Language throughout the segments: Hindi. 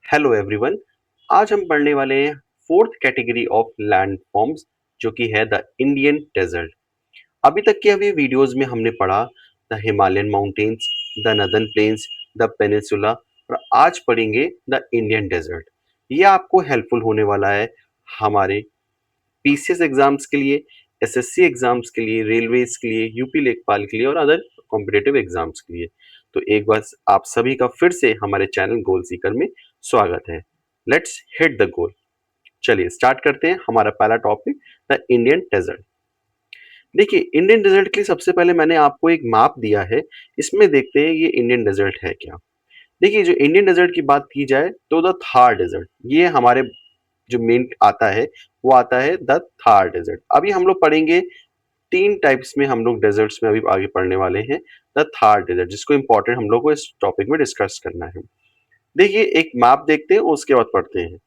Hello everyone. आज हम पढ़ने वाले हैं fourth category of land forms जो कि है द इंडियन डेजर्ट। अभी तक के अभी वीडियोस में हमने पढ़ा the Himalayan mountains, the northern plains, the peninsula और आज पढ़ेंगे द इंडियन डेजर्ट। ये आपको हेल्पफुल होने वाला है हमारे पीसीएस एग्जाम्स के लिए, एसएससी एग्जाम्स के लिए, रेलवेज के लिए, यूपी लेखपाल के लिए और अदर कॉम्पिटेटिव एग्जाम्स के लिए। तो एक बार आप सभी का फिर से हमारे चैनल गोल सीकर में स्वागत है। Let's hit the goal. चलिए स्टार्ट करते हैं हमारा पहला टॉपिक द इंडियन डेजर्ट। देखिए इंडियन डेजर्ट के लिए सबसे पहले मैंने आपको एक मैप दिया है, इसमें देखते हैं ये इंडियन डेजर्ट है क्या। देखिए जो इंडियन डेजर्ट की बात की जाए तो द थार डेजर्ट ये हमारे जो मेन आता है वो आता है द थार डेजर्ट। अभी हम लोग पढ़ेंगे तीन टाइप्स में, हम लोग डेजर्ट्स में अभी आगे पढ़ने वाले हैं द थार डेजर्ट, जिसको इंपॉर्टेंट हम लोग को इस टॉपिक में डिस्कस करना है। देखिए एक मैप देखते हैं उसके बाद पढ़ते हैं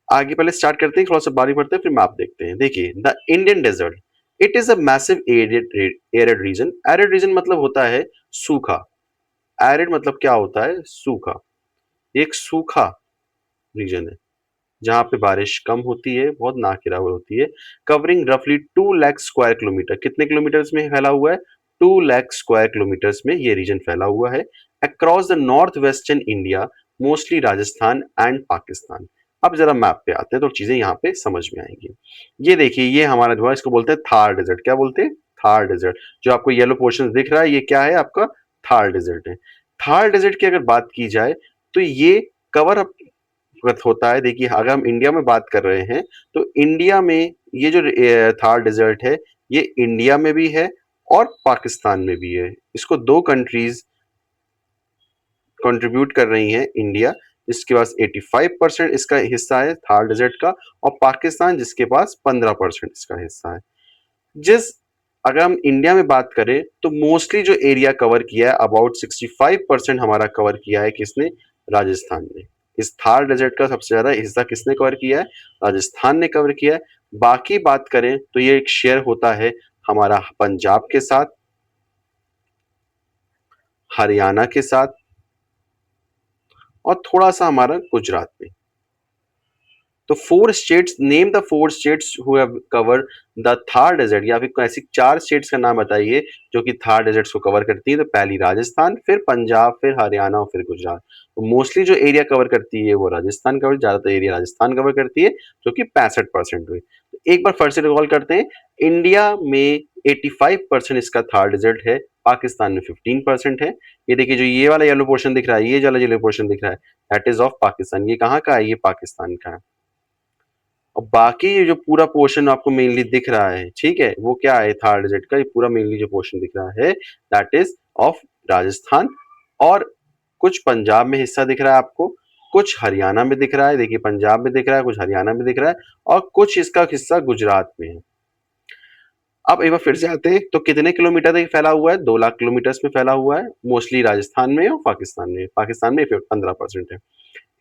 आगे। पहले स्टार्ट करते हैं, थोड़ा सा बारी पढ़ते हैं फिर मैप देखते हैं। देखिए the Indian desert it is a massive arid region. Arid region मतलब होता है सूखा। एरिड मतलब क्या होता है? सूखा। एक सूखा रीजन है जहां पे बारिश कम होती है, बहुत ना के बराबर होती है। कवरिंग रफली 2 लाख स्क्वायर किलोमीटर। कितने किलोमीटर्स में फैला हुआ है? 2 लाख स्क्वायर किलोमीटर्स में ये रीजन फैला हुआ है। Across the north western India, mostly Rajasthan and Pakistan. अब जरा मैप पे आते हैं तो चीजें यहाँ पे समझ में आएंगी। ये देखिए ये हमारा जो है इसको बोलते हैं थार डेजर्ट। क्या बोलते हैं? थार डेजर्ट। जो आपको येलो पोर्शन दिख रहा है ये क्या है? आपका थार डेजर्ट है। थार डेजर्ट की अगर बात की जाए तो ये कवर अप होता है। देखिए अगर हम इंडिया में बात कर रहे हैं तो इंडिया में ये जो थार डेजर्ट है ये इंडिया में भी है और पाकिस्तान में भी है। इसको दो कंट्रीज कंट्रीब्यूट कर रही हैं। इंडिया जिसके पास 85% इसका हिस्सा है थार डेजर्ट का, और पाकिस्तान जिसके पास 15% इसका हिस्सा है। जिस अगर हम इंडिया में बात करें तो मोस्टली जो एरिया कवर किया है अबाउट 65% हमारा कवर किया है किसने? राजस्थान ने। इस थार डेजर्ट का सबसे ज्यादा हिस्सा किसने कवर किया है? राजस्थान ने कवर किया है। बाकी बात करें तो ये एक शेयर होता है हमारा पंजाब के साथ, हरियाणा के साथ और थोड़ा सा हमारा गुजरात में। तो four states, name the four states who have cover the Thar desert, या फिर ऐसी चार स्टेट्स का नाम बताइए जो कि थार डेजर्ट को कवर करती है। तो पहली राजस्थान, फिर पंजाब, फिर हरियाणा और फिर गुजरात। तो मोस्टली जो एरिया कवर करती है वो राजस्थान कवर, ज्यादातर एरिया राजस्थान कवर करती है जो कि 65% हुई। तो एक बार फिर से रिकॉल करते हैं। इंडिया में 85% इसका थार डेजर्ट है, पाकिस्तान में 15% है। ये देखिए जो ये वाला येलो पोर्शन दिख रहा है, ये वाला येलो पोर्शन दिख रहा है, दैट इज ऑफ पाकिस्तान। ये कहाँ का है? ये पाकिस्तान का है। और बाकी ये जो पूरा पोर्शन आपको मेनली दिख रहा है, ठीक है, वो क्या है? थार डेजर्ट का ये पूरा मेनली जो पोर्शन दिख रहा है दैट इज ऑफ राजस्थान। और कुछ पंजाब में हिस्सा दिख रहा है आपको, कुछ हरियाणा में दिख रहा है। देखिए पंजाब में दिख रहा है, कुछ हरियाणा में दिख रहा है और कुछ इसका हिस्सा गुजरात में है। अब एक बार फिर से आते हैं तो कितने किलोमीटर तक फैला हुआ है? 2 लाख किलोमीटर में फैला हुआ है, मोस्टली राजस्थान में और पाकिस्तान में। पाकिस्तान में 15% है।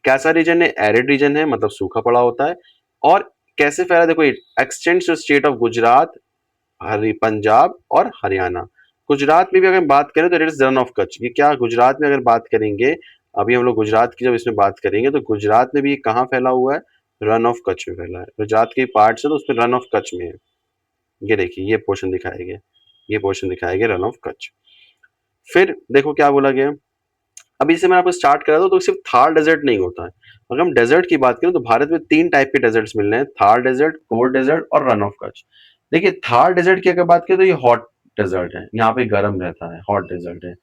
कैसा रीजन है? एरिड रीजन है, मतलब सूखा पड़ा होता है। और कैसे फैला? देखो extends to state of Gujarat, हरी पंजाब और हरियाणा। गुजरात में भी अगर बात करें तो it is Rann of Kutch. ये क्या गुजरात में अगर बात करेंगे, अभी हम लोग गुजरात की जब इसमें बात करेंगे तो गुजरात में भी कहाँ फैला हुआ है? रन ऑफ कच्छ में फैला है। गुजरात के पार्ट है तो उसमें रन ऑफ कच्छ में है। ये देखिए ये पोर्शन दिखाया गया, ये पोर्शन दिखाया गया रन ऑफ कच्छ। फिर देखो क्या बोला गया। अभी से मैं आपको स्टार्ट करा तो सिर्फ थार डेजर्ट नहीं होता है। अगर हम डेजर्ट की बात करें तो भारत में 3 टाइप के डेजर्ट्स मिल रहे हैं, थार डेजर्ट, कोर डेजर्ट और रन ऑफ कच्छ। देखिए थार डेजर्ट की अगर बात करें तो ये हॉट डेजर्ट है, यहाँ पे गर्म रहता है, हॉट डेजर्ट है,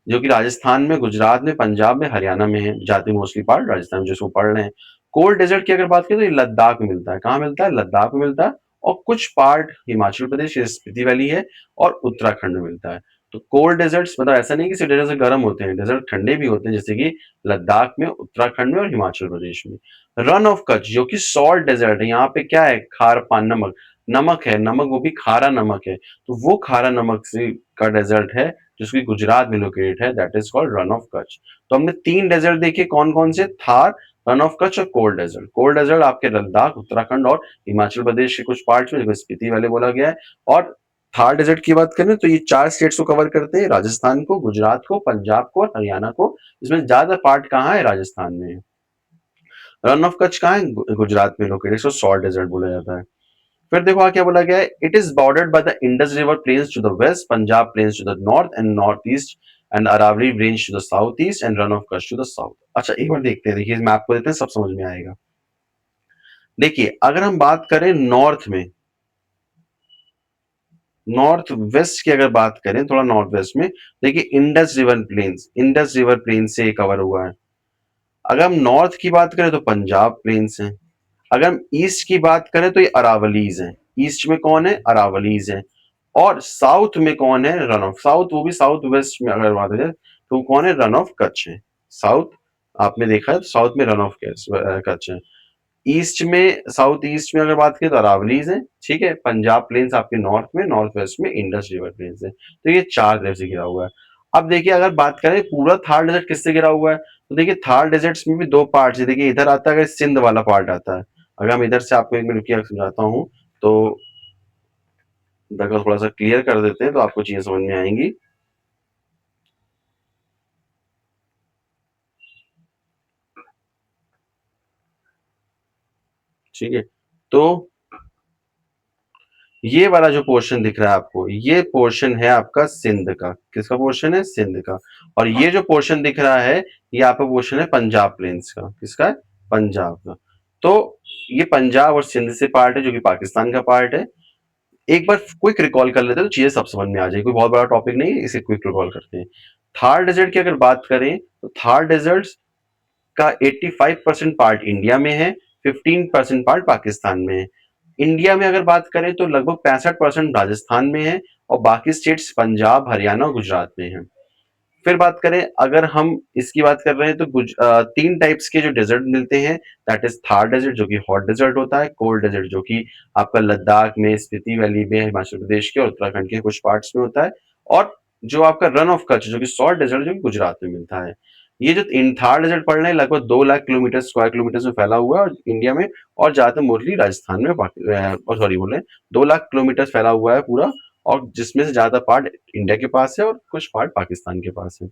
जो कि राजस्थान में, गुजरात में, पंजाब में, हरियाणा में है। जाती मोस्टली पार्ट राजस्थान में जिसको पढ़ रहे हैं। कोल्ड डेजर्ट की अगर बात करें तो ये लद्दाख में मिलता है। कहाँ मिलता है? लद्दाख में मिलता है। और कुछ पार्ट हिमाचल प्रदेश, स्पीति वैली है और उत्तराखंड में मिलता है। तो कोल्ड डेजर्ट्स मतलब ऐसा नहीं कि सिर्फ डेजर्ट गर्म होते हैं, डेजर्ट ठंडे भी होते हैं, जैसे कि लद्दाख में, उत्तराखंड में और हिमाचल प्रदेश में। रन ऑफ कच्छ जो कि सॉल्ट डेजर्ट है, यहाँ पे क्या है? खार पान, नमक, नमक है, नमक वो भी खारा नमक है। तो वो खारा नमक से का डेजर्ट है जिसकी गुजरात में लोकेटेड है, that is called run of Kutch. तो हमने 3 डेजर्ट देखे, कौन कौन से? थार, रन ऑफ कच्छ और कोल्ड डेजर्ट। कोल्ड डेजर्ट आपके लद्दाख, उत्तराखंड और हिमाचल प्रदेश के कुछ पार्ट्स में, स्पीति वाले बोला गया है। और थार डेजर्ट की बात करें तो ये 4 स्टेट्स को कवर करते हैं, राजस्थान को, गुजरात को, पंजाब को और हरियाणा को। इसमें ज़्यादा पार्ट कहाँ है? राजस्थान में है। रन ऑफ कच्छ कहाँ है? गुजरात में लोकेटेड, इसको सॉल्ट डेजर्ट बोला जाता है। फिर देखो क्या बोला गया है, it is bordered by the Indus river plains to the west, Punjab plains to the north and north east and Aravalli range to the south east and Rann of Kutch to the south. अच्छा एक बार देखते हैं, देखिए इस मैप को देते हैं, सब समझ में आएगा। देखिए अगर हम बात करें नॉर्थ में, नॉर्थ वेस्ट की अगर बात करें, थोड़ा नॉर्थ वेस्ट में देखिए Indus river plains, Indus river plains से कवर हुआ है। अगर हम नॉर्थ की बात करें तो पंजाब प्लेन्स है। अगर हम ईस्ट की बात करें तो ये अरावलीज है। ईस्ट में कौन है? अरावलीज है। और साउथ में कौन है? रन ऑफ साउथ, वो भी साउथ वेस्ट में अगर बात करें तो कौन है? रन ऑफ कच्छ है। साउथ आपने देखा है, साउथ में रन ऑफ कच्छ है। ईस्ट में, साउथ ईस्ट में अगर बात करें तो अरावलीज है, ठीक है। पंजाब प्लेन्स आपके नॉर्थ में, नॉर्थ वेस्ट में इंडस रिवर प्लेन्स है। तो ये 4 तरफ से घिरा हुआ है। अब देखिए अगर बात करें पूरा थार डेजर्ट किससे घिरा हुआ है, तो देखिए थार डेजर्ट्स में भी 2 पार्ट है। देखिए इधर आता है, अगर सिंध वाला पार्ट आता है। अगर हम इधर से आपको एक मिनट की समझाता हूँ तो इधर का थोड़ा सा क्लियर कर देते हैं तो आपको चीजें समझ में आएंगी। ठीक है, तो ये वाला जो पोर्शन दिख रहा है आपको, ये पोर्शन है आपका सिंध का। किसका पोर्शन है? सिंध का। और ये जो पोर्शन दिख रहा है, ये आपका पोर्शन है पंजाब प्लेन्स का। किसका है? पंजाब का। तो ये पंजाब और सिंध से पार्ट है, जो कि पाकिस्तान का पार्ट है। एक बार क्विक रिकॉल कर लेते हैं तो चीजें सब समझ में आ जाएगी। कोई बहुत बड़ा टॉपिक नहीं है, इसे क्विक रिकॉल करते हैं। थार डेजर्ट की अगर बात करें तो थार डेजर्ट का 85% पार्ट इंडिया में है, 15% पार्ट पाकिस्तान में है। इंडिया में अगर बात करें तो लगभग 65% राजस्थान में है और बाकी स्टेट्स पंजाब, हरियाणा और गुजरात में है। फिर बात करें, अगर हम इसकी बात कर रहे हैं तो 3 टाइप्स के जो डेजर्ट मिलते हैं, दैट इज थार डेजर्ट जो कि हॉट डेजर्ट होता है, कोल्ड डेजर्ट जो कि आपका लद्दाख में, स्पीति वैली में, हिमाचल प्रदेश के और उत्तराखंड के कुछ पार्ट्स में होता है, और जो आपका रन ऑफ कच्छ जो कि सॉल्ट डेजर्ट जो कि गुजरात में मिलता है। ये जो इन थार डेजर्ट पड़ रहे हैं लगभग 2 लाख किलोमीटर स्क्वायर किलोमीटर में फैला हुआ है और इंडिया में, और ज्यादातर मोस्टली राजस्थान में, सॉरी बोले 2 लाख किलोमीटर फैला हुआ है पूरा, और जिसमें से ज्यादा पार्ट इंडिया के पास है और कुछ पार्ट पाकिस्तान के पास है।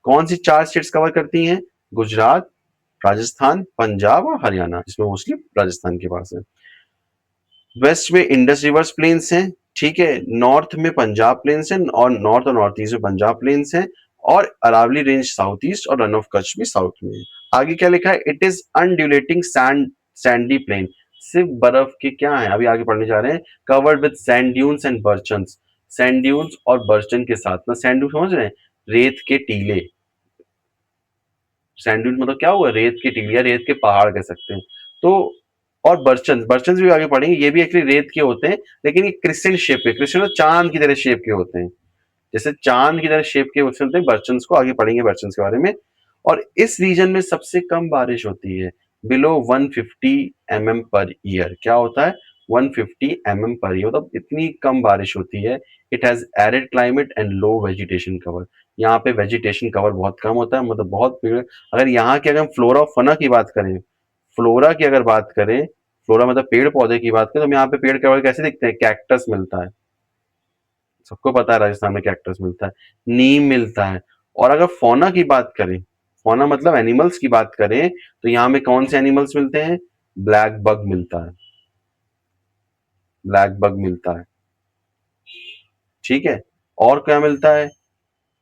कौन सी 4 स्टेट्स कवर करती हैं? गुजरात, राजस्थान, पंजाब और हरियाणा, जिसमें मोस्टली राजस्थान के पास है। वेस्ट में इंडस रिवर्स प्लेन्स हैं, ठीक है। नॉर्थ में पंजाब प्लेन्स हैं, और नॉर्थ और नॉर्थ ईस्ट में पंजाब प्लेन्स हैं, और अरावली रेंज साउथ ईस्ट और रन ऑफ कच्छ भी साउथ में है। आगे क्या लिखा है? It is undulating sandy plain. सिर्फ बर्फ के क्या है, अभी आगे पढ़ने जा रहे हैं। Covered with sand dunes and barchans. Sand dunes और बर्चन के साथ ना, सैंड ड्यून समझ रहे हैं? रेत के टीले। सैंडविच मतलब क्या हुआ? रेत की टीलिया, रेत के पहाड़ कह सकते हैं। तो और बर्चन, बर्चन भी आगे पढ़ेंगे, ये भी एक्चुअली रेत के होते हैं, लेकिन ये क्रिस्टल शेप के, क्रिस्टल चांद की तरह शेप के होते हैं। जैसे चांद की तरह शेप के होते हैं बर्चन, को आगे पढ़ेंगे बर्चन के बारे में। और इस रीजन में सबसे कम बारिश होती है, बिलो 150 mm पर ईयर। क्या होता है? 150 mm पर ईयर, मतलब इतनी कम बारिश होती है। It has arid climate and low vegetation cover. यहाँ पे वेजिटेशन कवर बहुत कम होता है, मतलब बहुत पेड़। अगर यहाँ के, अगर हम फ्लोरा और फना की बात करें, फ्लोरा की अगर बात करें, फ्लोरा मतलब पेड़ पौधे की बात करें, तो हम यहाँ पे पेड़ केवल कैसे दिखते हैं? कैक्टस मिलता है, सबको पता है राजस्थान में कैक्टस मिलता है, नीम मिलता है। और अगर फौना की बात करें, फौना मतलब एनिमल्स की बात करें, तो यहाँ में कौन से एनिमल्स मिलते हैं? ब्लैक बग मिलता है, ब्लैक बग मिलता है, ठीक है। और क्या मिलता है,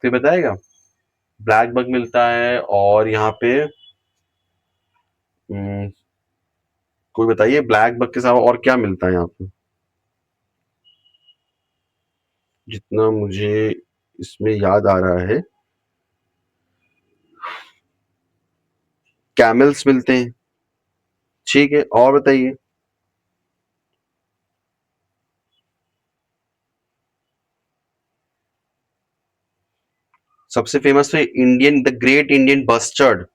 फिर बताएगा? ब्लैक बग मिलता है, और यहाँ पे कोई बताइए, ब्लैक बग के अलावा और क्या मिलता है यहाँ पे? जितना मुझे इसमें याद आ रहा है, कैमल्स मिलते हैं, ठीक है। और बताइए। सबसे फेमस तो Indian, the great Indian bustard,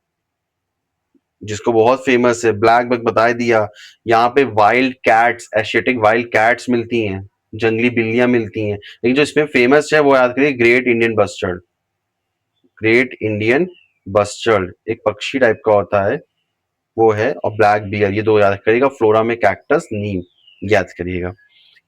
जिसको बहुत फेमस है। ब्लैक बग बता दिया। यहाँ पे wild cats, Asiatic wild cats मिलती हैं, जंगली बिल्लियां मिलती हैं, लेकिन जो इसमें फेमस है वो याद करिए, great Indian bustard. Great Indian bustard एक पक्षी टाइप का होता है, वो है। और ब्लैक बियर, ये दो याद करिएगा। फ्लोरा में कैक्टस, नीम याद करिएगा।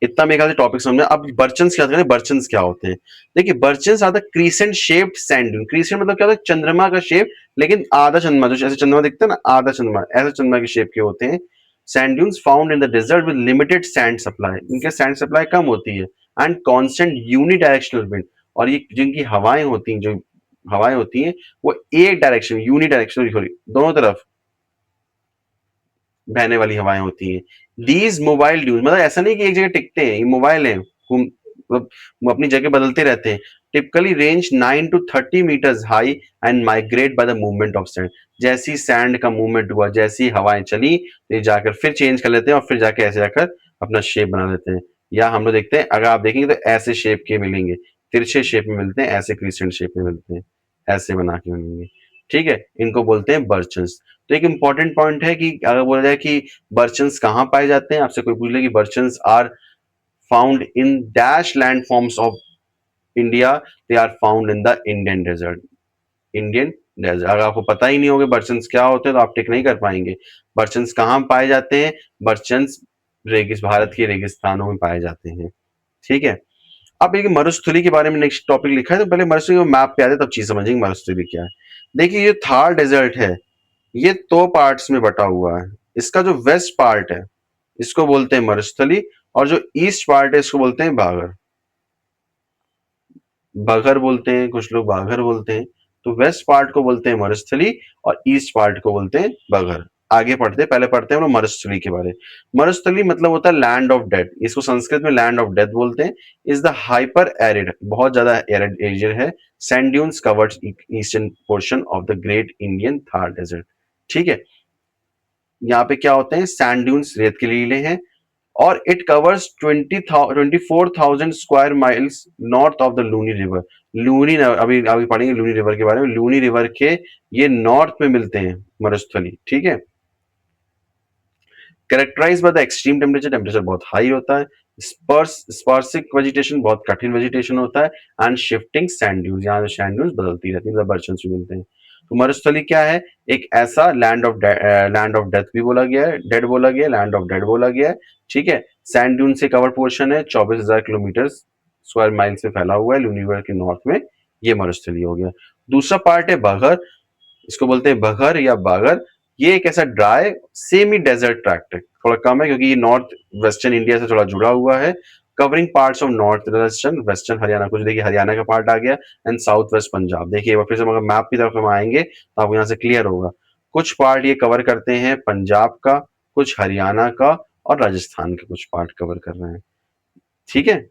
इतना मेरे ख्याल से टॉपिक समझ में। अब बर्चन्स क्या करें, बर्चन्स क्या होते हैं? देखिए barchans are the crescent shaped sand dune. Crescent मतलब क्या होता है, चंद्रमा का शेप, लेकिन आधा चंद्रमा, जो जैसे चंद्रमा दिखता है ना, आधा चंद्रमा, ऐसे चंद्रमा के शेप के होते हैं। Sand dunes found in the desert with limited sand supply. इनके सैंड सप्लाई कम होती है, एंड कांस्टेंट यूनिडायरेक्शनल विंड। और ये जिनकी हवाएं होती हैं, जो हवाएं होती हैं, वो एक डायरेक्शन, यूनिडायरेक्शनल, सॉरी, दोनों तरफ बहने वाली हवाएं होती हैं। दीज मोबाइल ड्यूज, मतलब ऐसा नहीं कि एक जगह टिकते हैं, ये मोबाइल है, मतलब वो अपनी जगह बदलते रहते हैं। Typically range 9 to 30 metres high and migrate by the movement of sand. जैसी सैंड का मूवमेंट हुआ, जैसी हवाएं चली, ये जाकर फिर चेंज कर लेते हैं और फिर जाके ऐसे जाकर अपना शेप बना लेते हैं। या हम लोग देखते हैं, अगर आप देखेंगे तो ऐसे शेप के मिलेंगे, तिरछे शेप में मिलते हैं, ऐसे क्रिसेंट शेप में मिलते हैं, ऐसे बना के मिलेंगे। ठीक है, इनको बोलते हैं बर्चन्स। तो एक इंपॉर्टेंट पॉइंट है कि अगर बोला जाए कि बर्चन्स कहाँ पाए जाते हैं, आपसे कोई पूछ ले कि barchans are found in dash landforms of India, they are found in the Indian desert. Indian desert, अगर आपको पता ही नहीं होगा बर्चन्स क्या होते हैं तो आप टिक नहीं कर पाएंगे। बर्चन्स कहाँ पाए जाते हैं? बर्चन्स भारत के रेगिस्तानों में पाए जाते हैं। ठीक है, अब एक मरुस्थली के बारे में नेक्स्ट टॉपिक लिखा है, तो पहले मरुस्थली को मैप पे आते तब चीज समझेंगे मरुस्थली क्या है। देखिए ये थार डेजर्ट है, ये दो पार्ट्स में बटा हुआ है। इसका जो वेस्ट पार्ट है इसको बोलते हैं मरुस्थली, और जो ईस्ट पार्ट है इसको बोलते हैं बागर। बगर बोलते हैं, कुछ लोग बागर बोलते हैं। तो वेस्ट पार्ट को बोलते हैं मरुस्थली और ईस्ट पार्ट को बोलते हैं बगर। आगे पढ़ते हैं, पहले पढ़ते हैं हम लोग मरुस्थली के बारे में। मरुस्थली मतलब होता है लैंड ऑफ डेथ, इसको संस्कृत में लैंड ऑफ डेथ बोलते हैं। इज द हाइपर एरिड, बहुत ज्यादा एरिड एरिया है। Sand dunes covers eastern portion of the great Indian Thar desert. ठीक है, यहाँ पे क्या होते हैं, सैंड ड्यून्स रेत के लीले हैं, और it covers 24,000 square miles north of the Luni river. Luni, अभी अभी पढ़ेंगे लूनी रिवर के बारे में। लूनी रिवर के ये नॉर्थ में मिलते हैं मरुस्थली। ठीक है, characterize by the extreme temperature, temperature बहुत हाई होता है। स्पर्सिक वेजिटेशन, बहुत कठिन वेजिटेशन होता है। एंड शिफ्टिंग सैंड ड्यून्स, यहाँ सैंड ड्यून्स बदलती रहती है, बर्चन्स भी मिलते हैं। तो मरुस्थली क्या है? एक ऐसा लैंड ऑफ डेथ भी बोला गया है, डेड बोला गया है, लैंड ऑफ डेड बोला गया है। ठीक है, सैंड ड्यून से कवर पोर्शन है, 24,000 किलोमीटर स्क्वायर माइल से फैला हुआ है यूनिवर्स के नॉर्थ में। ये मरुस्थली हो गया। दूसरा पार्ट है बगर, इसको बोलते हैं बगर या बागर। ये एक ऐसा ड्राई सेमी डेजर्ट ट्रैक्ट है, थोड़ा कम है क्योंकि ये नॉर्थ वेस्टर्न इंडिया से थोड़ा जुड़ा हुआ है। Covering parts of north western, western Haryana, कुछ देखिए हरियाणा का पार्ट आ गया, एंड साउथ वेस्ट पंजाब। देखिए एक बार फिर से अगर मैप की तरफ हम आएंगे तो आपको यहाँ से क्लियर होगा। कुछ पार्ट ये कवर करते हैं पंजाब का, कुछ हरियाणा का, और राजस्थान के कुछ पार्ट कवर कर रहे हैं। ठीक है,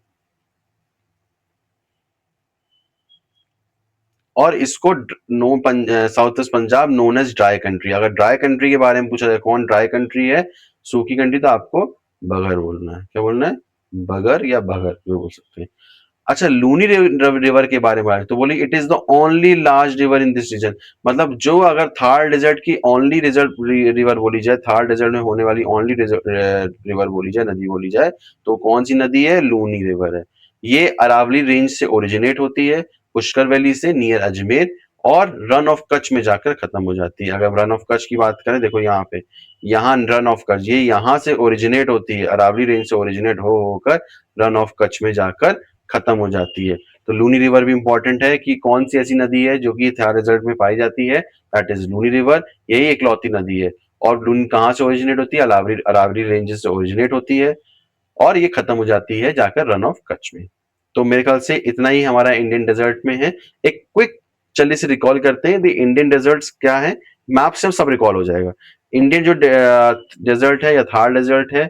और इसको south west Punjab known as dry country. अगर ड्राई कंट्री के बारे में पूछा जाए कौन ड्राई कंट्री है, सूखी कंट्री, तो आपको बगर बोलना है। क्या बोलना है? बगर या बगर जो बोल सकते हैं। अच्छा, लूनी रिवर के बारे में तो बोली it is the only large river in this region. मतलब जो अगर थार डेजर्ट की ओनली रिवर बोली जाए, थार डेजर्ट में होने वाली ओनली रिवर बोली जाए, नदी बोली जाए, तो कौन सी नदी है? लूनी रिवर है। ये अरावली रेंज से ओरिजिनेट होती है, पुष्कर वैली से नियर अजमेर, और रन ऑफ कच्छ में जाकर खत्म हो जाती है। अगर रन ऑफ कच्छ की बात करें, देखो यहाँ पे, यहाँ रन ऑफ कच्छ, ये यहाँ से ओरिजिनेट होती है, अरावली रेंज से ओरिजिनेट हो होकर रन ऑफ कच्छ में जाकर खत्म हो जाती है। तो लूनी रिवर भी इंपॉर्टेंट है कि कौन सी ऐसी नदी है जो कि थार डेजर्ट में पाई जाती है, दैट इज लूनी रिवर। यही इकलौती नदी है। और लूनी कहाँ से ओरिजिनेट होती है? अरावली अरावली रेंजेस से ओरिजिनेट होती है, और ये खत्म हो जाती है जाकर रन ऑफ कच्छ में। तो मेरे ख्याल से इतना ही हमारा इंडियन डेजर्ट में है। एक क्विक चलिए से रिकॉल करते हैं, द इंडियन डेजर्ट्स क्या है, मैप से सब रिकॉल हो जाएगा। इंडियन जो डेजर्ट है या थार डेजर्ट है,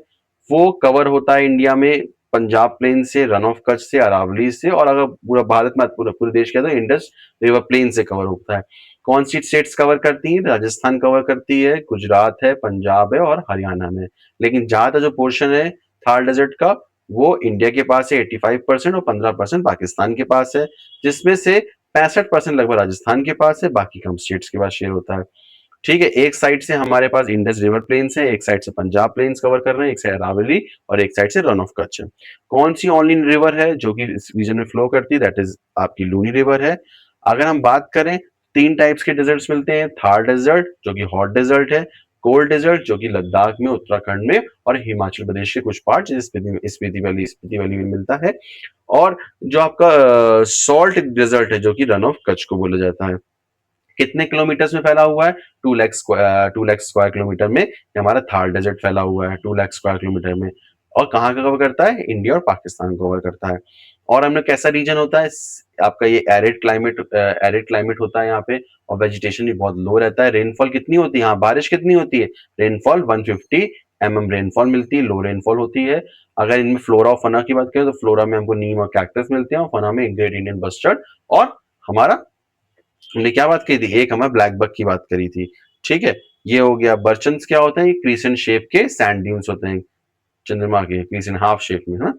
वो कवर होता है इंडिया में पंजाब प्लेन से, रन ऑफ कच्छ से, अरावली से, और अगर पूरा भारत में पूरे देश के तो इंडस रिवर प्लेन से कवर होता है। कौन सी स्टेट्स कवर करती हैं? राजस्थान कवर करती है, गुजरात है, पंजाब है, और हरियाणा में। लेकिन ज्यादा जो पोर्शन है थार डेजर्ट का, वो इंडिया के पास है 85%, और 15% पाकिस्तान के पास है, जिसमें से 65% लगभग राजस्थान के पास है, बाकी कम स्टेट्स के पास शेयर होता है। ठीक है, एक साइड से हमारे पास इंडस रिवर प्लेन्स है, एक साइड से पंजाब प्लेन्स कवर कर रहे हैं, एक साइड अरावली, और एक साइड से रन ऑफ कच्छ है। कौन सी ओनली रिवर है जो कि इस रीजन में फ्लो करती है? दैट इज आपकी लूनी रिवर है। अगर हम बात करें, तीन टाइप्स के डेजर्ट्स मिलते हैं। थार डेजर्ट जो कि हॉट डेजर्ट है, कोल्ड डेजर्ट जो कि लद्दाख में, उत्तराखंड में और हिमाचल प्रदेश के कुछ पार्ट स्पीति वैली में मिलता है। और जो आपका सॉल्ट डेजर्ट है जो कि रन ऑफ कच्छ को बोला जाता है। कितने किलोमीटर में फैला हुआ है? 2 लाख स्क्वायर किलोमीटर में हमारा थार डेजर्ट फैला हुआ है, 2 लाख स्क्वायर किलोमीटर में। और कहाँ का कवर करता है? इंडिया और पाकिस्तान को कवर करता है। और हमने कैसा रीजन होता है? आपका ये एरिड क्लाइमेट होता है यहाँ पे, और वेजिटेशन भी बहुत लो रहता है। रेनफॉल कितनी होती है यहाँ? बारिश कितनी होती है? रेनफॉल 150 mm रेनफॉल मिलती है, लो रेनफॉल होती है। अगर इनमें फ्लोरा और फना की बात करें तो फ्लोरा में हमको नीम और कैक्टस मिलते हैं, और फना में ग्रेट इंडियन बस्टर्ड। और हमारा हमने क्या बात करी थी? एक हमें ब्लैक बक की बात करी थी। ठीक है, ये हो गया। बर्चन्स क्या होते हैं? क्रीसेंट शेप के सैंड ड्यून्स होते हैं चंद्रमा के, क्रीसेंट हाफ शेप में, है ना।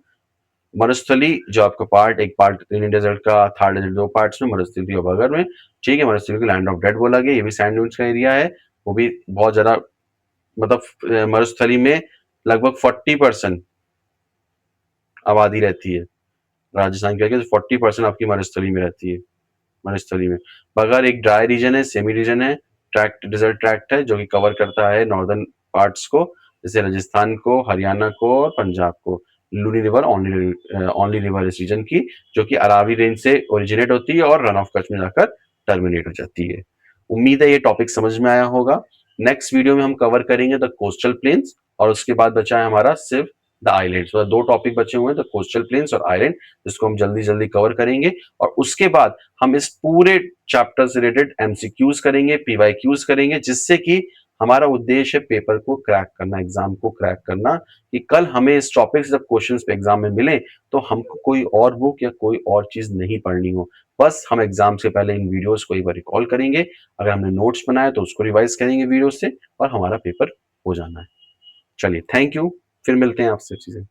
मरुस्थली जो आपका पार्ट, एक पार्ट रेनी डेजर्ट का, थार डेजर्ट, दो पार्ट्स में, मरुस्थली और बगर में। ठीक है, मरुस्थली को लैंड ऑफ डेड बोला गया, ये भी सैंड ड्यून्स का एरिया है। वो भी बहुत ज्यादा, मतलब मरुस्थली में लगभग 40% आबादी रहती है। राजस्थान की 40% आपकी मरुस्थली में रहती है। मरुस्थली में बगर एक ड्राई रीजन है, सेमी रीजन है, ट्रैक्ट डिजर्ट ट्रैक्ट है जो कि कवर करता है नॉर्दर्न पार्ट्स को, जैसे राजस्थान को, हरियाणा को और पंजाब को। लूनी रिवर ओनली रिवर इस रीजन की, जो कि अरावी रेंज से ओरिजिनेट होती है और रन ऑफ कच्छ में जाकर टर्मिनेट हो जाती है। उम्मीद है ये टॉपिक समझ में आया होगा। नेक्स्ट वीडियो में हम कवर करेंगे द कोस्टल प्लेन्स, और उसके बाद बचा है हमारा सिर्फ द आइलैंड्स। तो दो टॉपिक बचे हुए हैं, द कोस्टल प्लेन्स और आइलैंड, जिसको हम जल्दी जल्दी कवर करेंगे। और उसके बाद हम इस पूरे चैप्टर से रिलेटेड एमसीक्यूज करेंगे, पीवाईक्यूज करेंगे, जिससे कि हमारा उद्देश्य है पेपर को क्रैक करना, एग्जाम को क्रैक करना, कि कल हमें इस टॉपिक से जब क्वेश्चंस पे एग्जाम में मिले तो हमको कोई और बुक या कोई और चीज नहीं पढ़नी हो। बस हम एग्जाम से पहले इन वीडियोस को एक बार रिकॉल करेंगे, अगर हमने नोट्स बनाए तो उसको रिवाइज करेंगे वीडियो से, और हमारा पेपर हो जाना है। चलिए, थैंक यू, फिर मिलते हैं आपसे चीजें।